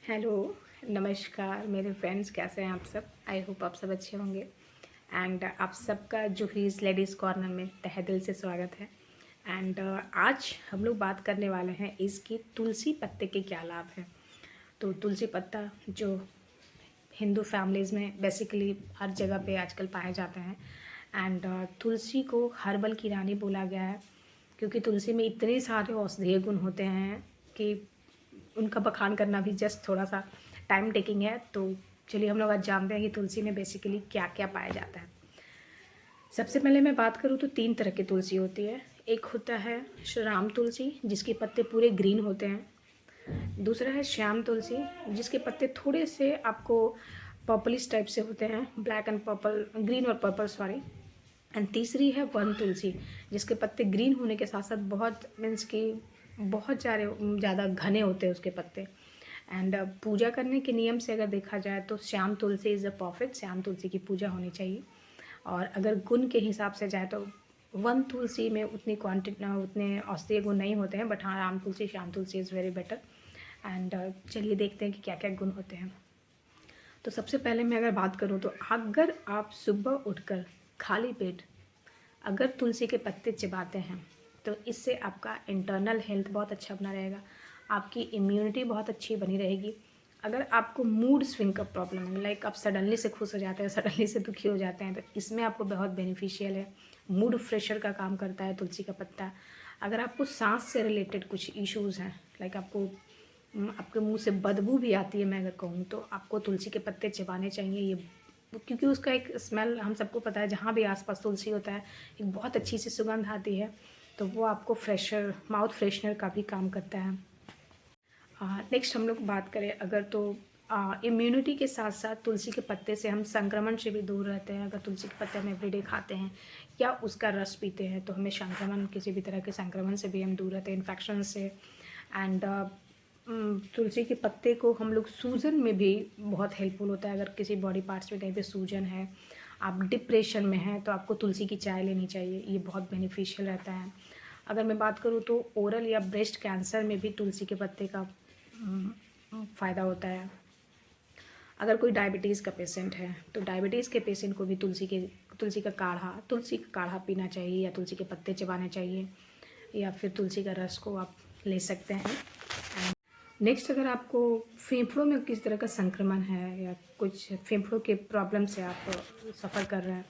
Hello, नमस्कार मेरे friends, कैसे हैं आप सब। आई होप आप सब अच्छे होंगे। एंड आप सबका जूहीज़ लेडीज़ कॉर्नर में तहे दिल से स्वागत है। एंड आज हम लोग बात करने वाले हैं इसकी तुलसी पत्ते के क्या लाभ हैं। तो तुलसी पत्ता जो हिंदू फैमिलीज़ में बेसिकली हर जगह पे आजकल पाए जाते हैं। एंड तुलसी को हर्बल की रानी बोला गया है क्योंकि तुलसी में इतने सारे औषधीय गुण होते हैं कि उनका बखान करना भी जस्ट थोड़ा सा टाइम टेकिंग है। तो चलिए हम लोग आज जानते हैं कि तुलसी में बेसिकली क्या क्या पाया जाता है। सबसे पहले मैं बात करूँ तो 3 तरह की तुलसी होती है। एक होता है राम तुलसी जिसके पत्ते पूरे ग्रीन होते हैं। दूसरा है श्याम तुलसी जिसके पत्ते थोड़े से आपको पर्पलिश टाइप से होते हैं, ब्लैक एंड पर्पल, ग्रीन और पर्पल सॉरी। एंड तीसरी है वन तुलसी जिसके पत्ते ग्रीन होने के साथ साथ बहुत मीन्स कि बहुत ज़्यादा घने होते हैं उसके पत्ते। एंड पूजा करने के नियम से अगर देखा जाए तो श्याम तुलसी इज़ अ परफेक्ट, श्याम तुलसी की पूजा होनी चाहिए। और अगर गुण के हिसाब से जाए तो वन तुलसी में उतनी क्वांटिटी उतने औषधीय गुण नहीं होते हैं, बट हाँ राम तुलसी श्याम तुलसी इज़ वेरी बेटर। एंड चलिए देखते हैं कि क्या क्या गुण होते हैं। तो सबसे पहले मैं अगर बात करूँ तो अगर आप सुबह उठकर खाली पेट अगर तुलसी के पत्ते चबाते हैं तो इससे आपका इंटरनल हेल्थ बहुत अच्छा बना रहेगा, आपकी इम्यूनिटी बहुत अच्छी बनी रहेगी। अगर आपको मूड स्विंग का प्रॉब्लम है, लाइक आप सडनली से खुश हो जाते हैं, सडनली से दुखी हो जाते हैं, तो इसमें आपको बहुत बेनिफिशियल है। मूड फ्रेशर का काम करता है तुलसी का पत्ता। अगर आपको सांस से रिलेटेड कुछ इश्यूज़ हैं, लाइक आपको आपके मुंह से बदबू भी आती है, मैं अगर कहूँ तो आपको तुलसी के पत्ते चबाने चाहिए। ये क्योंकि उसका एक स्मेल हम सबको पता है, जहाँ भी आसपास तुलसी होता है एक बहुत अच्छी सी सुगंध आती है, तो वो आपको फ्रेशर माउथ फ्रेशनर का भी काम करता है। नेक्स्ट हम लोग बात करें अगर तो इम्यूनिटी के साथ साथ तुलसी के पत्ते से हम संक्रमण से भी दूर रहते हैं। अगर तुलसी के पत्ते हम एवरीडे खाते हैं या उसका रस पीते हैं तो हमें संक्रमण, किसी भी तरह के संक्रमण से भी हम दूर रहते हैं, इन्फेक्शन से। एंड तुलसी के पत्ते को हम लोग सूजन में भी बहुत हेल्पफुल होता है। अगर किसी बॉडी पार्ट्स में कहीं पे सूजन है, आप डिप्रेशन में हैं, तो आपको तुलसी की चाय लेनी चाहिए, ये बहुत बेनिफिशियल रहता है। अगर मैं बात करूँ तो ओरल या ब्रेस्ट कैंसर में भी तुलसी के पत्ते का फ़ायदा होता है। अगर कोई डायबिटीज़ का पेशेंट है तो डायबिटीज़ के पेशेंट को भी तुलसी का काढ़ा पीना चाहिए, या तुलसी के पत्ते चबाने चाहिए, या फिर तुलसी का रस को आप ले सकते हैं। नेक्स्ट अगर आपको फेफड़ों में किसी तरह का संक्रमण है या कुछ फेफड़ों के प्रॉब्लम से आप सफ़र कर रहे हैं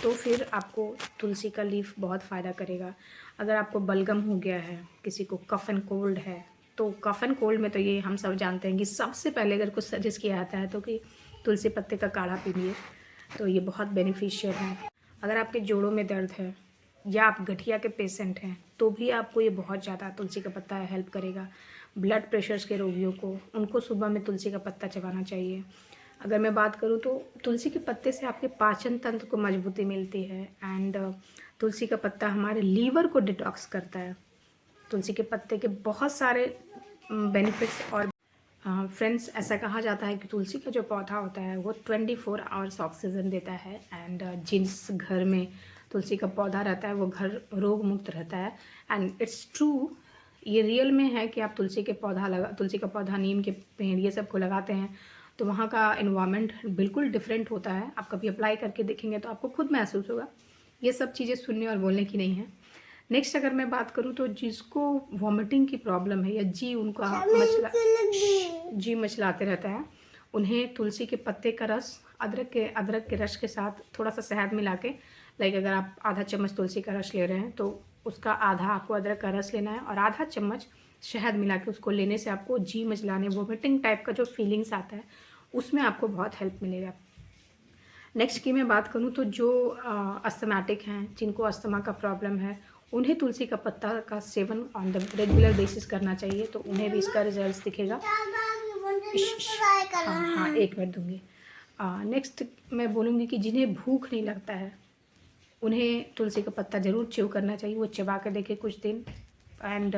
तो फिर आपको तुलसी का लीफ बहुत फ़ायदा करेगा। अगर आपको बलगम हो गया है, किसी को कफ एंड कोल्ड है, तो कफ एंड कोल्ड में तो ये हम सब जानते हैं कि सबसे पहले अगर कुछ सजेस्ट किया जाता है तो कि तुलसी पत्ते का काढ़ा पीजिए, तो ये बहुत बेनिफिशियल है। अगर आपके जोड़ों में दर्द है या आप गठिया के पेशेंट हैं तो भी आपको ये बहुत ज़्यादा तुलसी का पत्ता हेल्प करेगा। ब्लड प्रेशर्स के रोगियों को, उनको सुबह में तुलसी का पत्ता चबाना चाहिए। अगर मैं बात करूँ तो तुलसी के पत्ते से आपके पाचन तंत्र को मजबूती मिलती है। एंड तुलसी का पत्ता हमारे लीवर को डिटॉक्स करता है। तुलसी के पत्ते के बहुत सारे बेनिफिट्स। और फ्रेंड्स, ऐसा कहा जाता है कि तुलसी का जो पौधा होता है वो 24 आवर्स ऑक्सीजन देता है। एंड जिस घर में तुलसी का पौधा रहता है वो घर रोग मुक्त रहता है। एंड इट्स ट्रू, ये रियल में है कि आप तुलसी का पौधा, नीम के पेड़, ये सब को लगाते हैं तो वहाँ का इन्वायरमेंट बिल्कुल डिफरेंट होता है। आप कभी अप्लाई करके देखेंगे तो आपको खुद महसूस होगा। ये सब चीज़ें सुनने और बोलने की नहीं है। नेक्स्ट अगर मैं बात करूँ तो जिसको वॉमिटिंग की प्रॉब्लम है या जी मचलाते रहता है, उन्हें तुलसी के पत्ते का रस अदरक के रस के साथ थोड़ा सा शहद मिला के, लाइक अगर आप आधा चम्मच तुलसी का रस ले रहे हैं तो उसका आधा आपको अदरक का रस लेना है और आधा चम्मच शहद मिला के उसको लेने से आपको जी मचलाने, वोमिटिंग टाइप का जो फीलिंग्स आता है उसमें आपको बहुत हेल्प मिलेगा। नेक्स्ट की मैं बात करूँ तो जो अस्थमैटिक हैं, जिनको अस्थमा का प्रॉब्लम है, उन्हें तुलसी का पत्ता का seven on the regular basis करना चाहिए, तो उन्हें भी इसका रिजल्ट दिखेगा। हाँ हाँ, 1 मिनट दूंगी। नेक्स्ट मैं बोलूँगी कि जिन्हें भूख नहीं लगता है उन्हें तुलसी का पत्ता ज़रूर च्यू करना चाहिए, वो चबा कर देखे कुछ दिन। एंड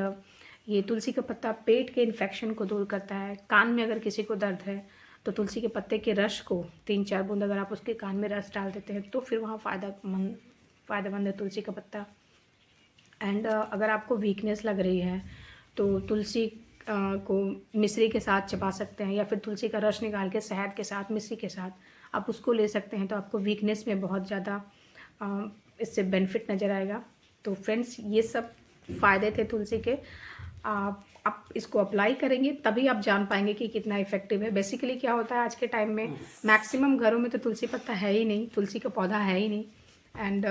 ये तुलसी का पत्ता पेट के इन्फेक्शन को दूर करता है। कान में अगर किसी को दर्द है तो तुलसी के पत्ते के रस को 3-4 बूंद अगर आप उसके कान में रस डाल देते हैं तो फिर वहाँ फ़ायदेमंद है तुलसी का पत्ता। एंड अगर आपको वीकनेस लग रही है तो तुलसी को मिश्री के साथ चबा सकते हैं, या फिर तुलसी का रस निकाल के शहद के साथ, मिश्री के साथ आप उसको ले सकते हैं। तो आपको वीकनेस में बहुत ज़्यादा इससे बेनिफिट नज़र आएगा। तो फ्रेंड्स, ये सब फ़ायदे थे तुलसी के। आप इसको अप्लाई करेंगे तभी आप जान पाएंगे कि कितना इफेक्टिव है। बेसिकली क्या होता है आज के टाइम में, मैक्सिमम घरों में तो तुलसी पत्ता है ही नहीं, तुलसी का पौधा है ही नहीं। एंड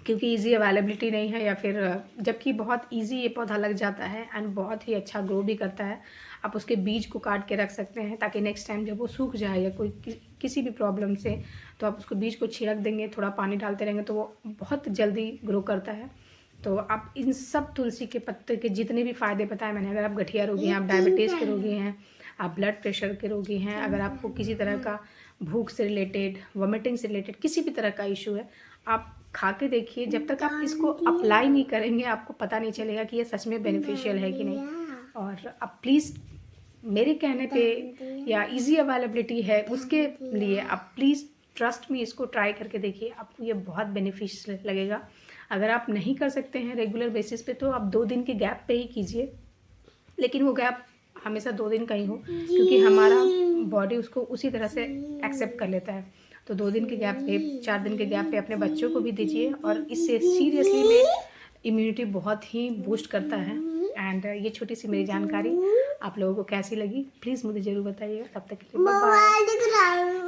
क्योंकि इजी अवेलेबिलिटी नहीं है, या फिर जबकि बहुत इजी ये पौधा लग जाता है एंड बहुत ही अच्छा ग्रो भी करता है। आप उसके बीज को काट के रख सकते हैं ताकि नेक्स्ट टाइम जब वो सूख जाए या कोई किसी भी प्रॉब्लम से, तो आप उसको बीज को छिड़क देंगे, थोड़ा पानी डालते रहेंगे तो वो बहुत जल्दी ग्रो करता है। तो आप इन सब तुलसी के पत्ते के जितने भी फ़ायदे बताए मैंने, अगर आप गठिया रोगी हैं, आप डायबिटीज़ के रोगी हैं, आप ब्लड प्रेशर के रोगी हैं, अगर आपको किसी तरह का भूख से रिलेटेड, वॉमिटिंग से रिलेटेड किसी भी तरह का इशू है, आप खा के देखिए। जब तक आप इसको अप्लाई नहीं करेंगे आपको पता नहीं चलेगा कि ये सच में बेनिफिशियल है कि नहीं। और आप प्लीज़ मेरे कहने पे, या इजी अवेलेबिलिटी है उसके लिए आप प्लीज़ ट्रस्ट में इसको ट्राई करके देखिए, आपको ये बहुत बेनिफिशियल लगेगा। अगर आप नहीं कर सकते हैं रेगुलर बेसिस पे तो आप 2 दिन के गैप पे ही कीजिए, लेकिन वो गैप हमेशा 2 दिन का ही हो, क्योंकि हमारा बॉडी उसको उसी तरह से एक्सेप्ट कर लेता है। तो 2 दिन के गैप पे, 4 दिन के गैप पे अपने बच्चों को भी दीजिए, और इससे सीरियसली में इम्यूनिटी बहुत ही बूस्ट करता है। एंड ये छोटी सी मेरी जानकारी आप लोगों को कैसी लगी प्लीज़ मुझे ज़रूर बताइएगा। तब तक के लिए बाय बाय।